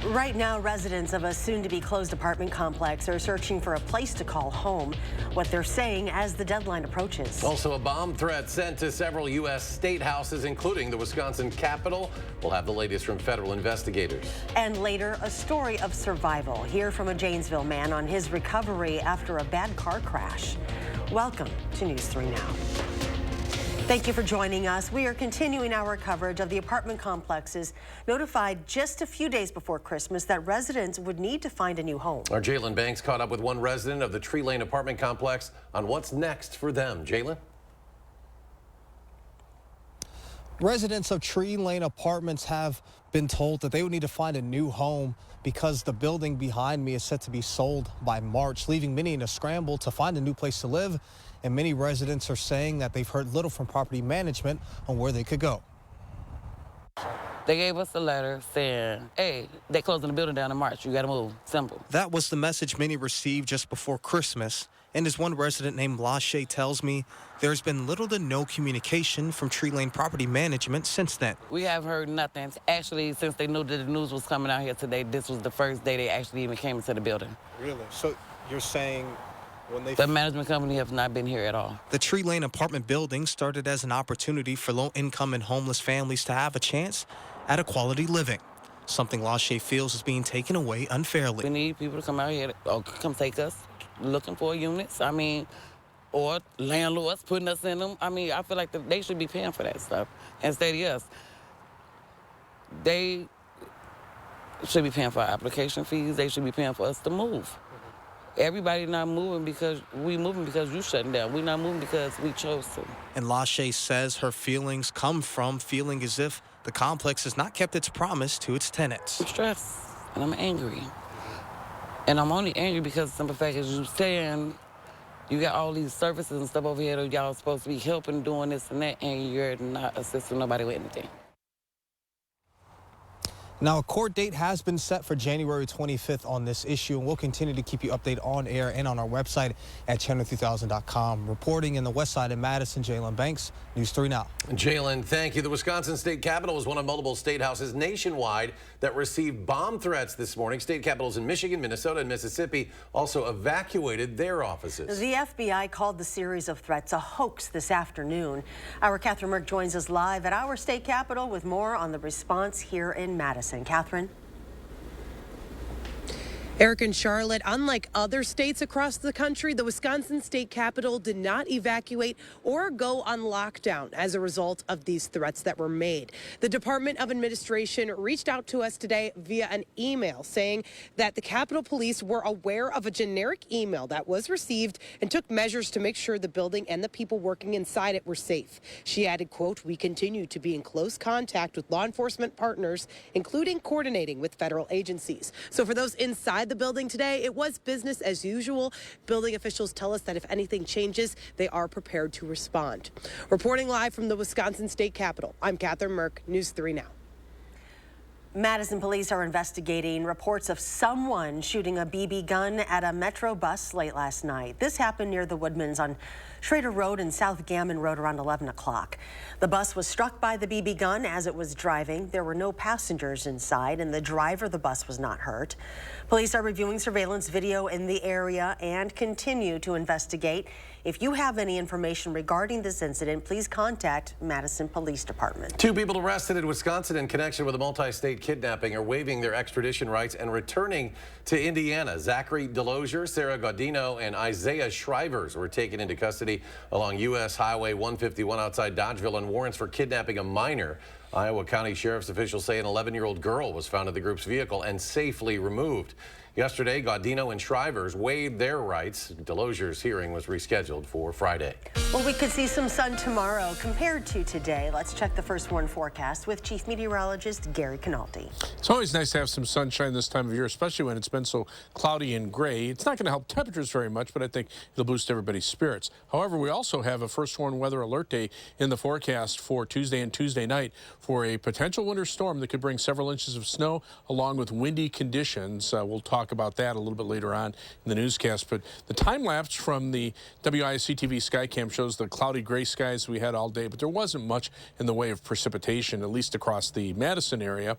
Right now, residents of a soon-to-be closed apartment complex are searching for a place to call home, what they're saying as the deadline approaches. Also, a bomb threat sent to several U.S. state houses, including the Wisconsin Capitol. We'll have the latest from federal investigators. And later, a story of survival. Hear from a Janesville man on his recovery after a bad car crash. Welcome to News 3 Now. Thank you for joining us. We are continuing our coverage of the apartment complexes notified just a few days before Christmas that residents would need to find a new home. Our Jalen Banks caught up with one resident of the Tree Lane apartment complex on what's next for them. Jalen? Residents of Tree Lane Apartments have been told that they would need to find a new home because the building behind me is set to be sold by March, leaving many in a scramble to find a new place to live. And many residents are saying that they've heard little from property management on where they could go. They gave us a letter saying, hey, they're closing the building down in March. You got to move. Simple. That was the message many received just before Christmas. And as one resident named Lachey tells me, there's been little to no communication from Tree Lane Property Management since then. We have heard nothing. Actually, since they knew that the news was coming out here today, this was the first day they actually even came into the building. Really? So you're saying when they... The management company have not been here at all. The Tree Lane apartment building started as an opportunity for low-income and homeless families to have a chance at a quality living, something Lachey feels is being taken away unfairly. We need people to come out here or come take us, looking for units. I mean, or landlords putting us in them. I mean, I feel like they should be paying for that stuff instead of us. They should be paying for our application fees. They should be paying for us to move. Everybody not moving because you shutting down. We not moving because we chose to. And Lachey says her feelings come from feeling as if the complex has not kept its promise to its tenants. I'm stressed and I'm angry. And I'm only angry because the simple fact is you saying you got all these services and stuff over here that y'all supposed to be helping, doing this and that, and you're not assisting nobody with anything. Now, a court date has been set for January 25th on this issue, and we'll continue to keep you updated on air and on our website at channel3000.com. Reporting in the west side of Madison, Jalen Banks, News 3 Now. Jalen, thank you. The Wisconsin State Capitol was one of multiple state houses nationwide that received bomb threats this morning. State capitals in Michigan, Minnesota, and Mississippi also evacuated their offices. The FBI called the series of threats a hoax this afternoon. Our Catherine Merck joins us live at our state capitol with more on the response here in Madison. Catherine? Eric and Charlotte, unlike other states across the country, the Wisconsin State Capitol did not evacuate or go on lockdown as a result of these threats that were made. The Department of Administration reached out to us today via an email saying that the Capitol Police were aware of a generic email that was received and took measures to make sure the building and the people working inside it were safe. She added, quote, "We continue to be in close contact with law enforcement partners, including coordinating with federal agencies." So for those inside the building today, it was business as usual. Building officials tell us that if anything changes, they are prepared to respond. Reporting live from the Wisconsin State Capitol, I'm Catherine Merck, News 3 Now. Madison police are investigating reports of someone shooting a BB gun at a Metro bus late last night. This happened near the Woodmans on Schrader Road and South Gammon Road around 11 o'clock. The bus was struck by the BB gun as it was driving. There were no passengers inside, and the driver of the bus was not hurt. Police are reviewing surveillance video in the area and continue to investigate. If you have any information regarding this incident, please contact Madison Police Department. 2 people arrested in Wisconsin in connection with a multi-state kidnapping are waiving their extradition rights and returning to Indiana. Zachary Delosier, Sarah Gaudino, and Isaiah Shrivers were taken into custody along U.S. Highway 151 outside Dodgeville on warrants for kidnapping a minor. Iowa County Sheriff's officials say an 11-year-old girl was found in the group's vehicle and safely removed. Yesterday, Gaudino and Shrivers waived their rights. Delosier's hearing was rescheduled for Friday. Well, we could see some sun tomorrow compared to today. Let's check the first warn forecast with Chief Meteorologist Gary Canaldi. It's always nice to have some sunshine this time of year, especially when it's been so cloudy and gray. It's not going to help temperatures very much, but I think it'll boost everybody's spirits. However, we also have a first warn weather alert day in the forecast for Tuesday and Tuesday night for a potential winter storm that could bring several inches of snow along with windy conditions. We'll talk talk about that a little bit later on in the newscast. But the time lapse from the WISC-TV Skycam shows the cloudy gray skies we had all day, but there wasn't much in the way of precipitation, at least across the Madison area.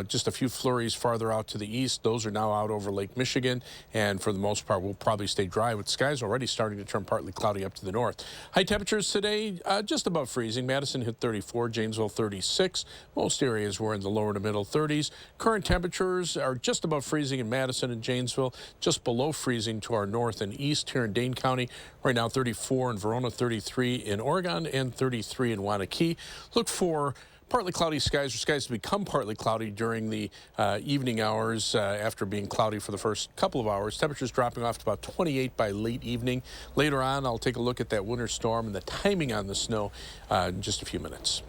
Just a few flurries farther out to the east. Those are now out over Lake Michigan, and for the most part will probably stay dry, with skies already starting to turn partly cloudy up to the north. High temperatures today just above freezing. Madison hit 34, Janesville 36. Most areas were in the lower to middle 30s. Current temperatures are just above freezing in Madison and Janesville, just below freezing to our north and east here in Dane County. Right now 34 in Verona, 33 in Oregon, and 33 in Waunakee. Look for partly cloudy skies, or skies to become partly cloudy during the evening hours after being cloudy for the first couple of hours. Temperatures dropping off to about 28 by late evening. Later on, I'll take a look at that winter storm and the timing on the snow in just a few minutes.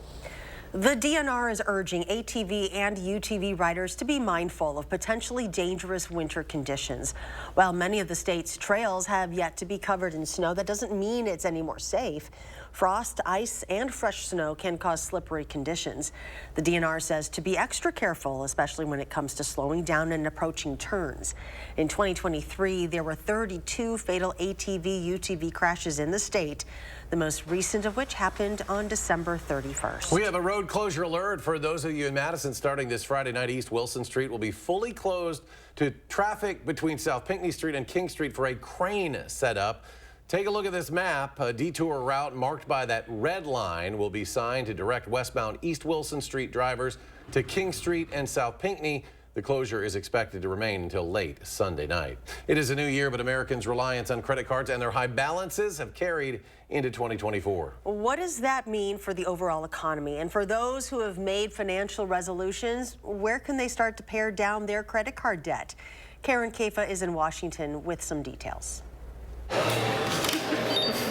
The DNR is urging ATV and UTV riders to be mindful of potentially dangerous winter conditions. While many of the state's trails have yet to be covered in snow, that doesn't mean it's any more safe. Frost, ice, and fresh snow can cause slippery conditions. The DNR says to be extra careful, especially when it comes to slowing down and approaching turns. In 2023, there were 32 fatal ATV-UTV crashes in the state, the most recent of which happened on December 31st. We have a road closure alert for those of you in Madison. Starting this Friday night, East Wilson Street will be fully closed to traffic between South Pinckney Street and King Street for a crane setup. Take a look at this map. A detour route marked by that red line will be signed to direct westbound East Wilson Street drivers to King Street and South Pinckney. The closure is expected to remain until late Sunday night. It is a new year, but Americans' reliance on credit cards and their high balances have carried into 2024. What does that mean for the overall economy? And for those who have made financial resolutions, where can they start to pare down their credit card debt? Karen Kafa is in Washington with some details.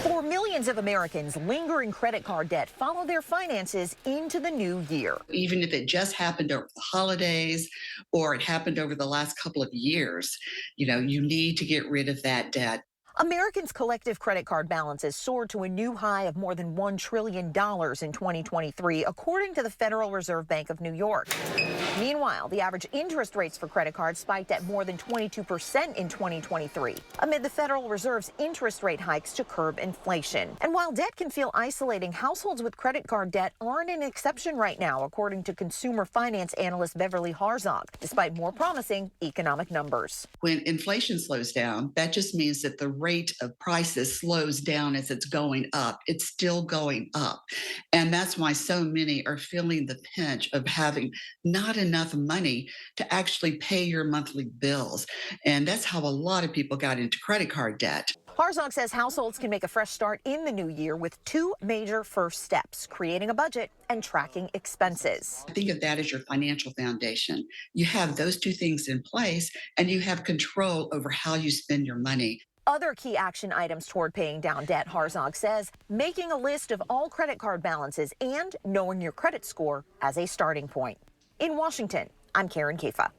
For millions of Americans, lingering credit card debt follow their finances into the new year. Even if it just happened over the holidays or it happened over the last couple of years, you need to get rid of that debt. Americans' collective credit card balances soared to a new high of more than $1 trillion in 2023, according to the Federal Reserve Bank of New York. Meanwhile, the average interest rates for credit cards spiked at more than 22% in 2023, amid the Federal Reserve's interest rate hikes to curb inflation. And while debt can feel isolating, households with credit card debt aren't an exception right now, according to consumer finance analyst Beverly Harzog, despite more promising economic numbers. When inflation slows down, that just means that the rate of prices slows down as it's going up. It's still going up. And that's why so many are feeling the pinch of having not enough money to actually pay your monthly bills. And that's how a lot of people got into credit card debt. Harzog says households can make a fresh start in the new year with two major first steps: creating a budget and tracking expenses. Think of that as your financial foundation. You have those two things in place and you have control over how you spend your money. Other key action items toward paying down debt, Harzog says, making a list of all credit card balances and knowing your credit score as a starting point. In Washington, I'm Karen Kafa.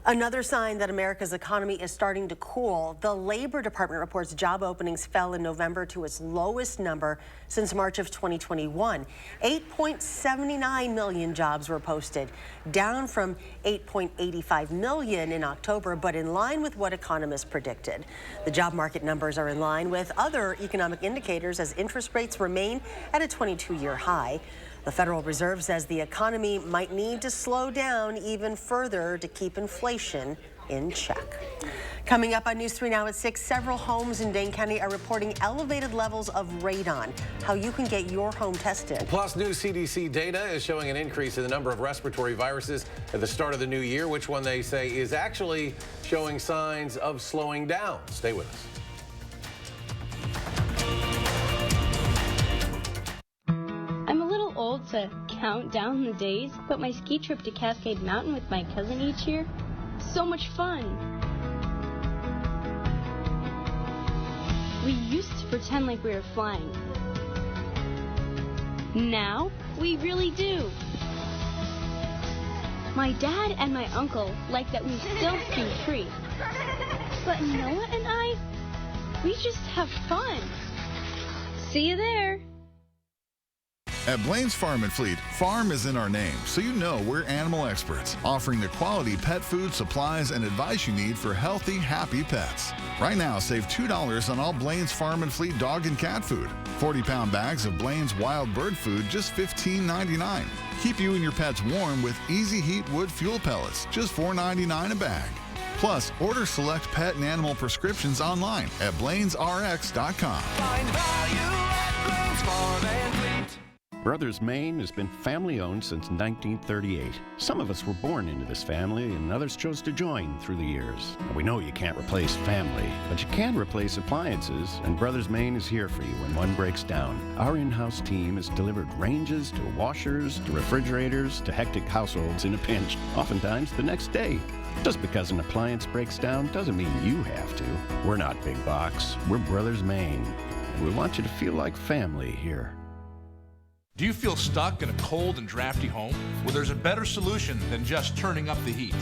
Another sign that America's economy is starting to cool. The Labor Department reports job openings fell in November to its lowest number since March of 2021. 8.79 million jobs were posted, down from 8.85 million in October, but in line with what economists predicted. The job market numbers are in line with other economic indicators as interest rates remain at a 22-year high. The Federal Reserve says the economy might need to slow down even further to keep inflation in check. Coming up on News 3 Now at 6, several homes in Dane County are reporting elevated levels of radon. How you can get your home tested. Plus, new CDC data is showing an increase in the number of respiratory viruses at the start of the new year, which one they say is actually showing signs of slowing down. Stay with us. Old to count down the days, but my ski trip to Cascade Mountain with my cousin each year, so much fun. We used to pretend like we were flying. Now, we really do. My dad and my uncle like that we still ski free. But Noah and I, we just have fun. See you there. At Blaine's Farm and Fleet, farm is in our name, so you know we're animal experts, offering the quality pet food, supplies, and advice you need for healthy, happy pets. Right now, save $2 on all Blaine's Farm and Fleet dog and cat food. 40-pound bags of Blaine's wild bird food, just $15.99. Keep you and your pets warm with Easy Heat wood fuel pellets, just $4.99 a bag. Plus, order select pet and animal prescriptions online at blainesrx.com. Find value at Blaine's Farm and Fleet. Brothers Maine has been family-owned since 1938. Some of us were born into this family, and others chose to join through the years. Now, we know you can't replace family, but you can replace appliances, and Brothers Maine is here for you when one breaks down. Our in-house team has delivered ranges to washers to refrigerators to hectic households in a pinch, oftentimes the next day. Just because an appliance breaks down doesn't mean you have to. We're not big box. We're Brothers Maine, and we want you to feel like family here. Do you feel stuck in a cold and drafty home? Well, there's a better solution than just turning up the heat.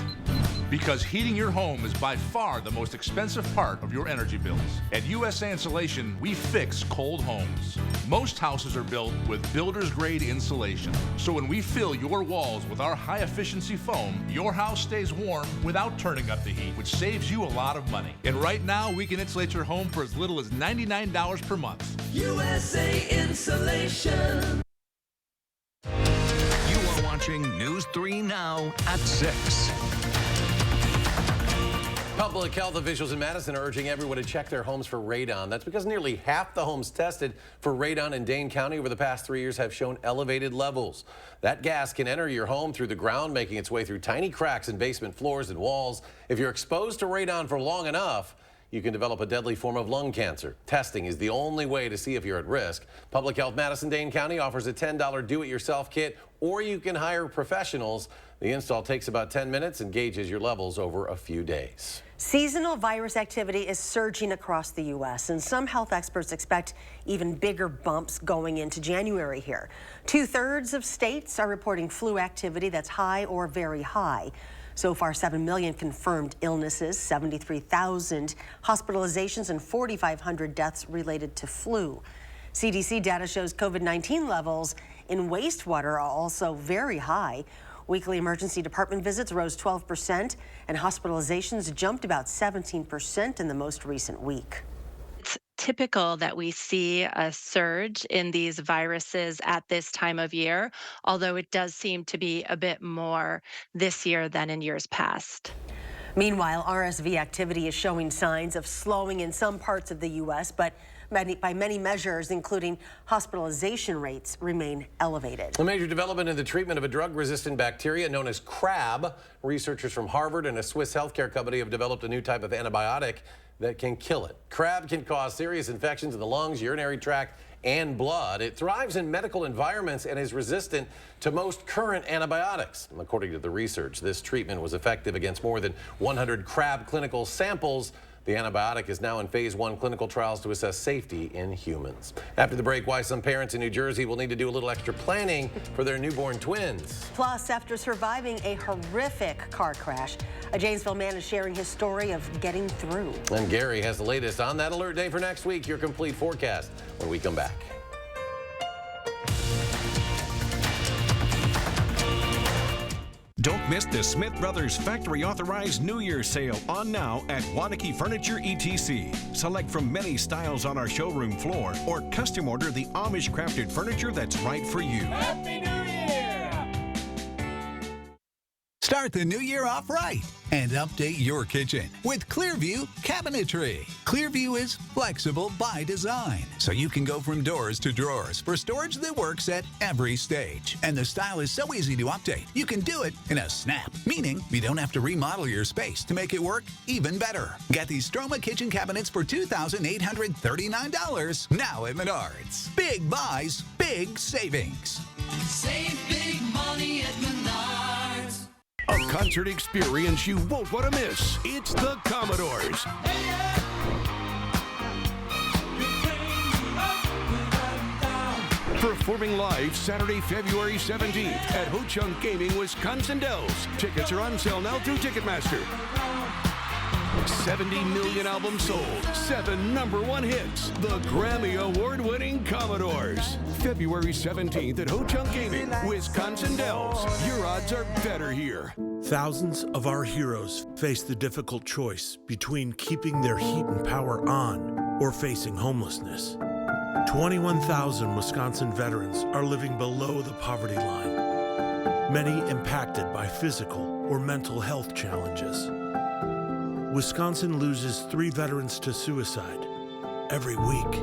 Because heating your home is by far the most expensive part of your energy bills. At USA Insulation, we fix cold homes. Most houses are built with builder's grade insulation. So when we fill your walls with our high efficiency foam, your house stays warm without turning up the heat, which saves you a lot of money. And right now, we can insulate your home for as little as $99 per month. USA Insulation. Watching News 3 Now at 6. Public health officials in Madison are urging everyone to check their homes for radon. That's because nearly half the homes tested for radon in Dane County over the past 3 years have shown elevated levels. That gas can enter your home through the ground, making its way through tiny cracks in basement floors and walls. If you're exposed to radon for long enough, you can develop a deadly form of lung cancer. Testing is the only way to see if you're at risk. Public Health Madison-Dane County offers a $10 do-it-yourself kit, or you can hire professionals. The install takes about 10 minutes and gauges your levels over a few days. Seasonal virus activity is surging across the U.S., and some health experts expect even bigger bumps going into January here. 2/3 of states are reporting flu activity that's high or very high. So far, 7 million confirmed illnesses, 73,000 hospitalizations, and 4,500 deaths related to flu. CDC data shows COVID-19 levels in wastewater are also very high. Weekly emergency department visits rose 12%, and hospitalizations jumped about 17% in the most recent week. It's typical that we see a surge in these viruses at this time of year, although it does seem to be a bit more this year than in years past. Meanwhile, RSV activity is showing signs of slowing in some parts of the U.S., but by many measures, including hospitalization rates, remain elevated. A major development in the treatment of a drug-resistant bacteria known as crab. Researchers from Harvard and a Swiss healthcare company have developed a new type of antibiotic that can kill it. Crab can cause serious infections in the lungs, urinary tract, and blood. It thrives in medical environments and is resistant to most current antibiotics. According to the research, this treatment was effective against more than 100 crab clinical samples. The antibiotic is now in phase 1 clinical trials to assess safety in humans. After the break, why some parents in New Jersey will need to do a little extra planning for their newborn twins. Plus, after surviving a horrific car crash, a Janesville man is sharing his story of getting through. And Gary has the latest on that alert day for next week. Your complete forecast when we come back. Don't miss the Smith Brothers Factory Authorized New Year's Sale on now at Waunakee Furniture ETC. Select from many styles on our showroom floor or custom order the Amish crafted furniture that's right for you. Happy New Year! Start the new year off right and update your kitchen with Clearview Cabinetry. Clearview is flexible by design, so you can go from doors to drawers for storage that works at every stage. And the style is so easy to update, you can do it in a snap, meaning you don't have to remodel your space to make it work even better. Get these Stroma kitchen cabinets for $2,839 now at Menards. Big buys, big savings. Save big money at Menards. A concert experience you won't want to miss. It's the Commodores. Performing live Saturday, February 17th at Ho Chunk Gaming, Wisconsin Dells. Tickets are on sale now through Ticketmaster. 70 million albums sold, 7 #1 hits. The Grammy Award-winning Commodores. February 17th at Ho-Chunk Gaming, Wisconsin Dells. Your odds are better here. Thousands of our heroes face the difficult choice between keeping their heat and power on or facing homelessness. 21,000 Wisconsin veterans are living below the poverty line, many impacted by physical or mental health challenges. Wisconsin loses 3 veterans to suicide every week.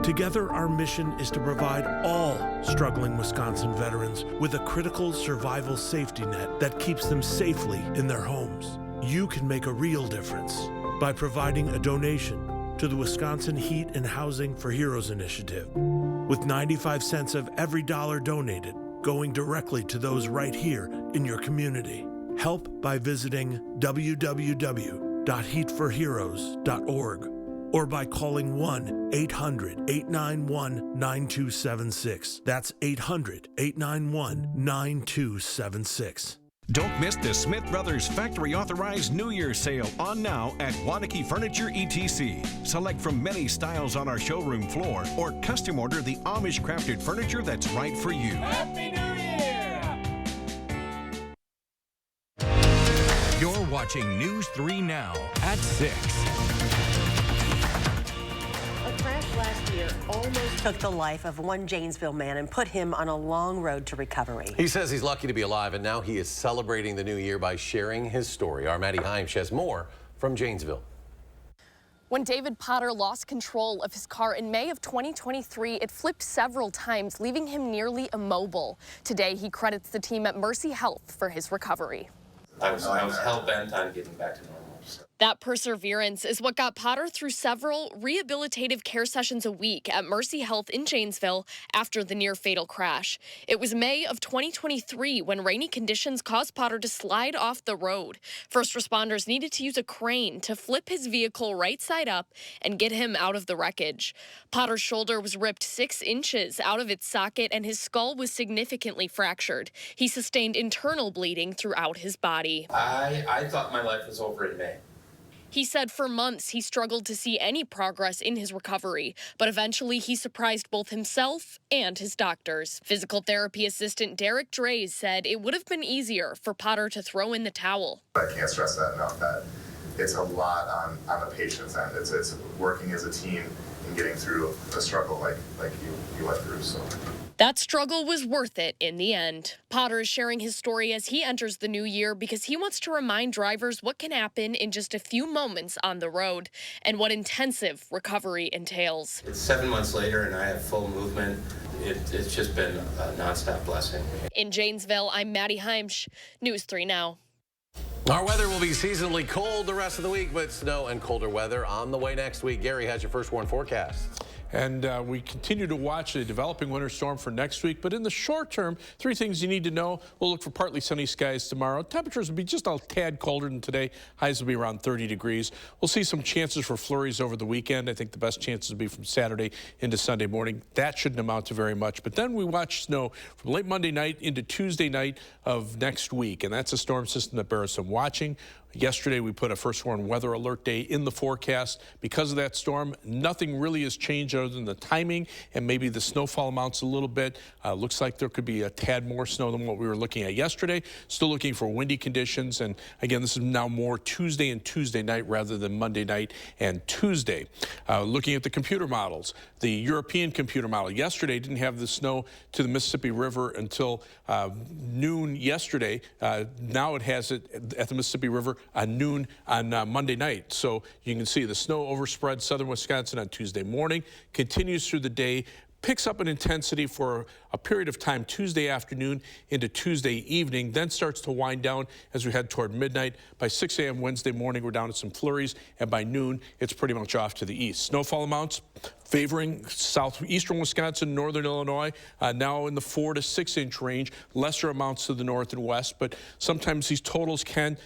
Together, our mission is to provide all struggling Wisconsin veterans with a critical survival safety net that keeps them safely in their homes. You can make a real difference by providing a donation to the Wisconsin Heat and Housing for Heroes initiative, with 95 cents of every dollar donated going directly to those right here in your community. Help by visiting www.heatforheroes.org or by calling 1-800-891-9276. That's 800-891-9276. Don't miss the Smith Brothers Factory Authorized New Year's Sale on now at Waunakee Furniture ETC. Select from many styles on our showroom floor or custom order the Amish crafted furniture that's right for you. Happy New Year! You're watching News 3 Now at 6. A crash last year almost took the life of one Janesville man and put him on a long road to recovery. He says he's lucky to be alive, and now he is celebrating the new year by sharing his story. Our Maddie Heimsch has more from Janesville. When David Potter lost control of his car in May of 2023, it flipped several times, leaving him nearly immobile. Today, he credits the team at Mercy Health for his recovery. I was hell-bent on getting back to normal. That perseverance is what got Potter through several rehabilitative care sessions a week at Mercy Health in Janesville after the near-fatal crash. It was May of 2023 when rainy conditions caused Potter to slide off the road. First responders needed to use a crane to flip his vehicle right side up and get him out of the wreckage. Potter's shoulder was ripped 6 inches out of its socket and his skull was significantly fractured. He sustained internal bleeding throughout his body. I thought my life was over in May. He said for months he struggled to see any progress in his recovery, but eventually he surprised both himself and his doctors. Physical therapy assistant Derek Drays said it would have been easier for Potter to throw in the towel. I can't stress that enough, that it's a lot on the patient's end. It's working as a team and getting through a struggle like you went through. So. That struggle was worth it in the end. Potter is sharing his story as he enters the new year because he wants to remind drivers what can happen in just a few moments on the road and what intensive recovery entails. It's 7 months later and I have full movement. It's just been a nonstop blessing. In Janesville, I'm Maddie Heimsch, News 3 Now. Our weather will be seasonally cold the rest of the week, but snow and colder weather on the way next week. Gary has your first warn forecast. And we continue to watch a developing winter storm for next week. But in the short term, 3 things you need to know. We'll look for partly sunny skies tomorrow. Temperatures will be just a tad colder than today. Highs will be around 30 degrees. We'll see some chances for flurries over the weekend. I think the best chances will be from Saturday into Sunday morning. That shouldn't amount to very much. But then we watch snow from late Monday night into Tuesday night of next week. And that's a storm system that bears some watching. Yesterday, we put a first warn weather alert day in the forecast. Because of that storm, nothing really has changed other than the timing and maybe the snowfall amounts a little bit. Looks like there could be a tad more snow than what we were looking at yesterday. Still looking for windy conditions. And again, this is now more Tuesday and Tuesday night rather than Monday night and Tuesday. Looking at the computer models, the European computer model yesterday didn't have the snow to the Mississippi River until noon yesterday. Now it has it at the Mississippi River noon on Monday night. So you can see the snow overspread southern Wisconsin on Tuesday morning, continues through the day, picks up in intensity for a period of time Tuesday afternoon into Tuesday evening, then starts to wind down as we head toward midnight. By 6 a.m. Wednesday morning, we're down to some flurries, and by noon, it's pretty much off to the east. Snowfall amounts favoring southeastern Wisconsin, northern Illinois, now in the 4 to 6 inch range, lesser amounts to the north and west, but sometimes these totals can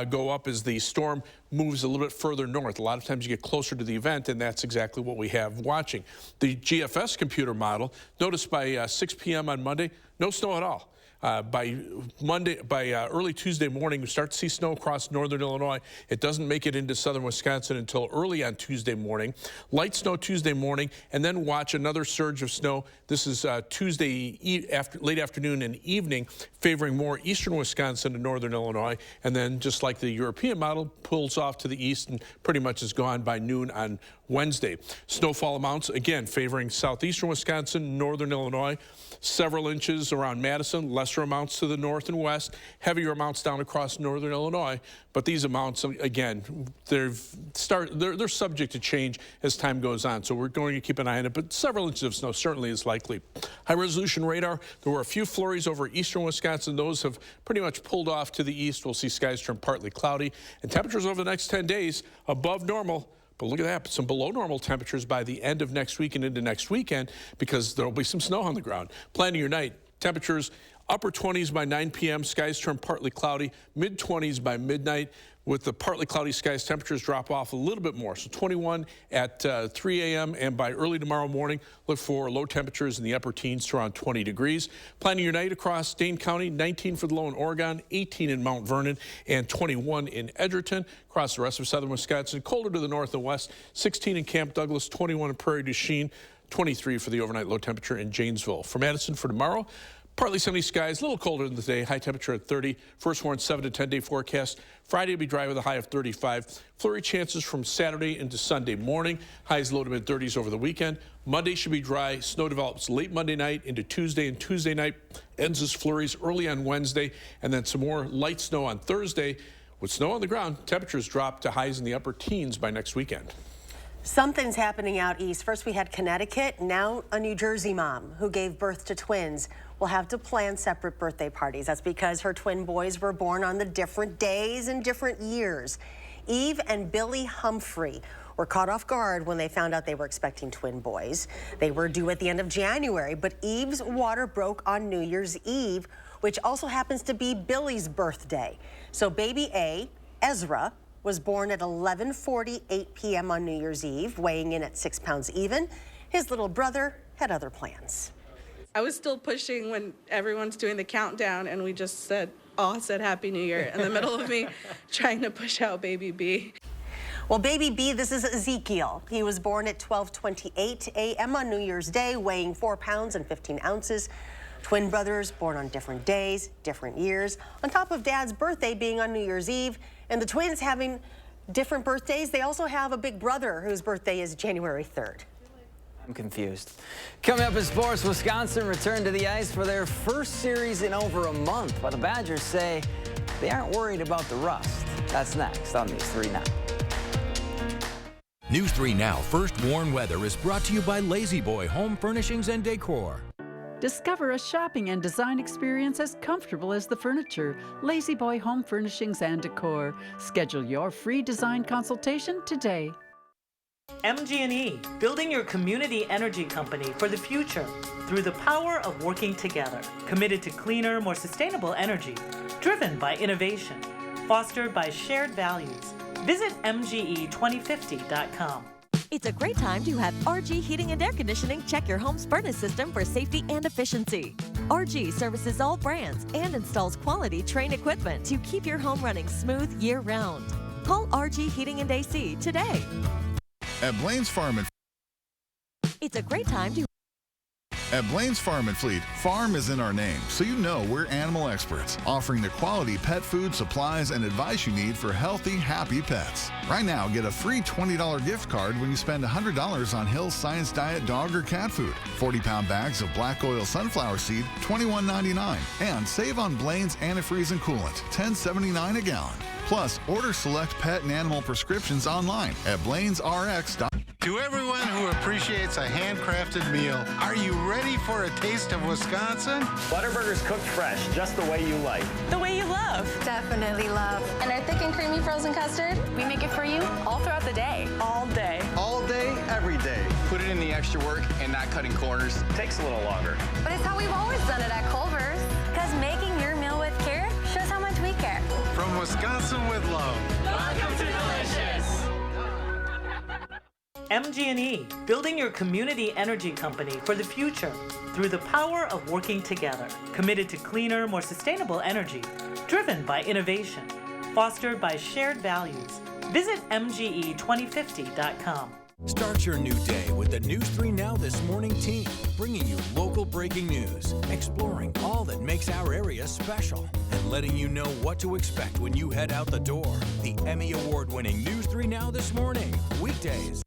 go up as the storm moves a little bit further north. A lot of times you get closer to the event, and that's exactly what we have watching. The GFS computer model, notice by 6 p.m. on Monday, no snow at all. By early Tuesday morning, we start to see snow across northern Illinois. It doesn't make it into southern Wisconsin until early on Tuesday morning. Light snow Tuesday morning, and then watch another surge of snow. This is Tuesday late afternoon and evening, favoring more eastern Wisconsin and northern Illinois. And then, just like the European model, pulls off to the east and pretty much is gone by noon on Wednesday. Snowfall amounts, again, favoring southeastern Wisconsin, northern Illinois. Several inches around Madison, lesser amounts to the north and west, heavier amounts down across northern Illinois. But these amounts, again, they're subject to change as time goes on. So we're going to keep an eye on it, but several inches of snow certainly is likely. High-resolution radar, there were a few flurries over eastern Wisconsin. Those have pretty much pulled off to the east. We'll see skies turn partly cloudy, and temperatures over the next 10 days above normal. But look at that, some below normal temperatures by the end of next week and into next weekend, because there will be some snow on the ground. Planning your night, temperatures upper 20s by 9 p.m., skies turn partly cloudy, mid-20s by midnight. With the partly cloudy skies, temperatures drop off a little bit more. So 21 at 3 a.m. and by early tomorrow morning, look for low temperatures in the upper teens to around 20 degrees. Planning your night across Dane County, 19 for the low in Oregon, 18 in Mount Vernon, and 21 in Edgerton. Across the rest of southern Wisconsin, colder to the north and west, 16 in Camp Douglas, 21 in Prairie du Chien, 23 for the overnight low temperature in Janesville. For Madison for tomorrow, partly sunny skies, a little colder than today, high temperature at 30. First warn 7 to 10 day forecast. Friday will be dry with a high of 35. Flurry chances from Saturday into Sunday morning. Highs low to mid 30s over the weekend. Monday should be dry. Snow develops late Monday night into Tuesday, and Tuesday night ends as flurries early on Wednesday, and then some more light snow on Thursday. With snow on the ground, temperatures drop to highs in the upper teens by next weekend. Something's happening out east. First we had Connecticut, now a New Jersey mom who gave birth to twins will have to plan separate birthday parties. That's because her twin boys were born on the different days and different years. Eve and Billy Humphrey were caught off guard when they found out they were expecting twin boys. They were due at the end of January, but Eve's water broke on New Year's Eve, which also happens to be Billy's birthday. So baby A, Ezra, was born at 11:48 p.m. on New Year's Eve, weighing in at 6 pounds even. His little brother had other plans. I was still pushing when everyone's doing the countdown, and we just all said Happy New Year in the middle of me trying to push out baby B. Well, baby B, this is Ezekiel. He was born at 12:28 a.m. on New Year's Day, weighing 4 pounds and 15 ounces. Twin brothers born on different days, different years. On top of Dad's birthday being on New Year's Eve, and the twins having different birthdays, they also have a big brother whose birthday is January 3rd. I'm confused. Coming up in sports, Wisconsin returned to the ice for their first series in over a month, while the Badgers say they aren't worried about the rust. That's next on News 3 Now. News 3 Now First Warn Weather is brought to you by Lazy Boy Home Furnishings and Decor. Discover a shopping and design experience as comfortable as the furniture. Lazy Boy Home Furnishings and Decor. Schedule your free design consultation today. MG&E, building your community energy company for the future through the power of working together. Committed to cleaner, more sustainable energy, driven by innovation, fostered by shared values. Visit MGE2050.com. It's a great time to have RG Heating and Air Conditioning check your home's furnace system for safety and efficiency. RG services all brands and installs quality Trane equipment to keep your home running smooth year-round. Call RG Heating and AC today. At Blaine's Farm and It's a great time to At Blaine's Farm and Fleet, farm is in our name, so you know we're animal experts, offering the quality pet food, supplies, and advice you need for healthy, happy pets. Right now, get a free $20 gift card when you spend $100 on Hill's Science Diet dog or cat food. 40-pound bags of black oil sunflower seed, $21.99. And save on Blaine's antifreeze and coolant, $10.79 a gallon. Plus, order select pet and animal prescriptions online at blainesrx.com. To everyone who appreciates a handcrafted meal, are you ready for a taste of Wisconsin? Butterburger's cooked fresh, just the way you like. The way you love. Definitely love. And our thick and creamy frozen custard, we make it for you all throughout the day. All day. All day, every day. Put it in the extra work and not cutting corners. Takes a little longer. But it's how we've always done it at Culver's. Because making your meal with care shows how much we care. From Wisconsin with love. Welcome to Delicious. MG&E, building your community energy company for the future through the power of working together. Committed to cleaner, more sustainable energy, driven by innovation, fostered by shared values. Visit MGE2050.com. Start your new day with the News 3 Now This Morning team, bringing you local breaking news, exploring all that makes our area special, and letting you know what to expect when you head out the door. The Emmy Award-winning News 3 Now This Morning, weekdays.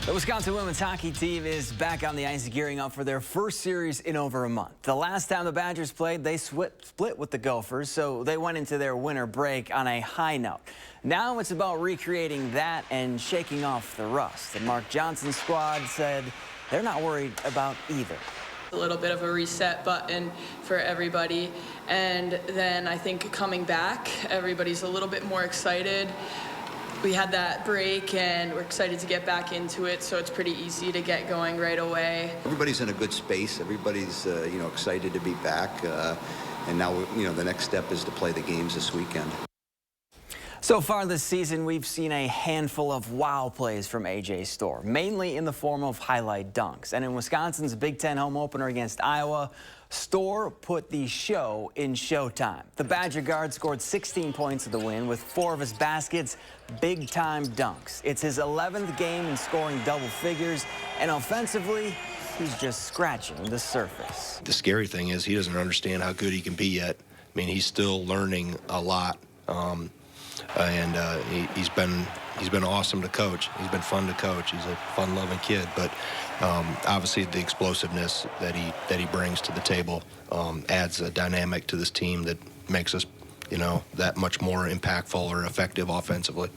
The Wisconsin women's hockey team is back on the ice gearing up for their first series in over a month. The last time the Badgers played, they split with the Gophers, so they went into their winter break on a high note. Now it's about recreating that and shaking off the rust. And Mark Johnson's squad said they're not worried about either. A little bit of a reset button for everybody, and then I think coming back, everybody's a little bit more excited. We had that break and we're excited to get back into it, so it's pretty easy to get going right away. Everybody's in a good space. Everybody's excited to be back, and now the next step is to play the games this weekend. So far this season, we've seen a handful of wow plays from A.J. Storr, mainly in the form of highlight dunks. And in Wisconsin's Big Ten home opener against Iowa, Storr put the show in showtime. The Badger guard scored 16 points of the win with 4 of his baskets big-time dunks. It's his 11th game in scoring double figures, and offensively, he's just scratching the surface. The scary thing is he doesn't understand how good he can be yet. I mean, he's still learning a lot. He's been awesome to coach. He's been fun to coach. He's a fun-loving kid, but obviously the explosiveness that he brings to the table adds a dynamic to this team that makes us, that much more impactful or effective offensively.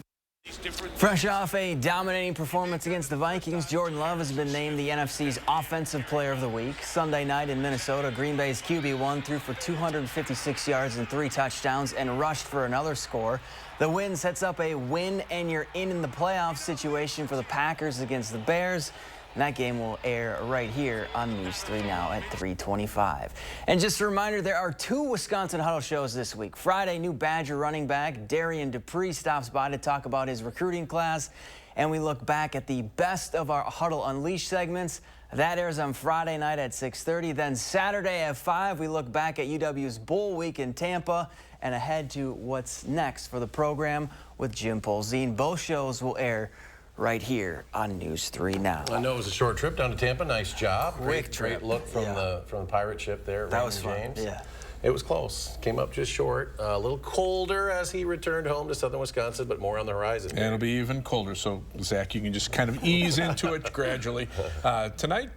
Fresh off a dominating performance against the Vikings, Jordan Love has been named the NFC's Offensive Player of the Week. Sunday night in Minnesota, Green Bay's QB1 threw for 256 yards and 3 touchdowns and rushed for another score. The win sets up a win and you're in the playoff situation for the Packers against the Bears. And that game will air right here on News 3 Now at 3:25. And just a reminder, there are 2 Wisconsin Huddle shows this week. Friday, new Badger running back Darian Dupree stops by to talk about his recruiting class. And we look back at the best of our Huddle Unleashed segments. That airs on Friday night at 6:30. Then Saturday at 5, we look back at UW's Bowl Week in Tampa and ahead to what's next for the program with Jim Polzine. Both shows will air right here on News 3 Now. I know it was a short trip down to Tampa. Nice job. Great look from the pirate ship there. That was fun. James. Yeah. It was close. Came up just short. A little colder as he returned home to southern Wisconsin, but more on the horizon. And it'll be even colder. So, Zach, you can just kind of ease into it gradually. Tonight,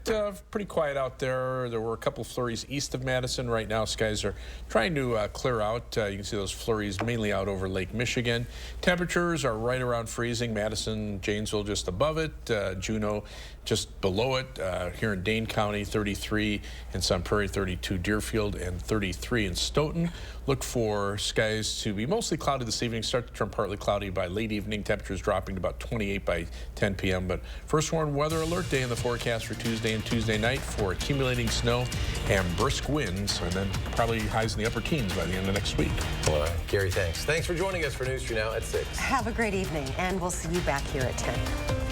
pretty quiet out there. There were a couple flurries east of Madison. Right now, skies are trying to clear out. You can see those flurries mainly out over Lake Michigan. Temperatures are right around freezing. Madison, Janesville just above it. Juneau just below it. Here in Dane County, 33. In Sun Prairie, 32. Deerfield, and 33 in Stoughton. Look for skies to be mostly cloudy this evening. Start to turn partly cloudy by late evening. Temperatures dropping to about 28 by 10 p.m. But first warned weather alert day in the forecast for Tuesday and Tuesday night for accumulating snow and brisk winds, and then probably highs in the upper teens by the end of next week. All right, Gary, thanks. Thanks for joining us for News 3 Now at 6. Have a great evening, and we'll see you back here at 10.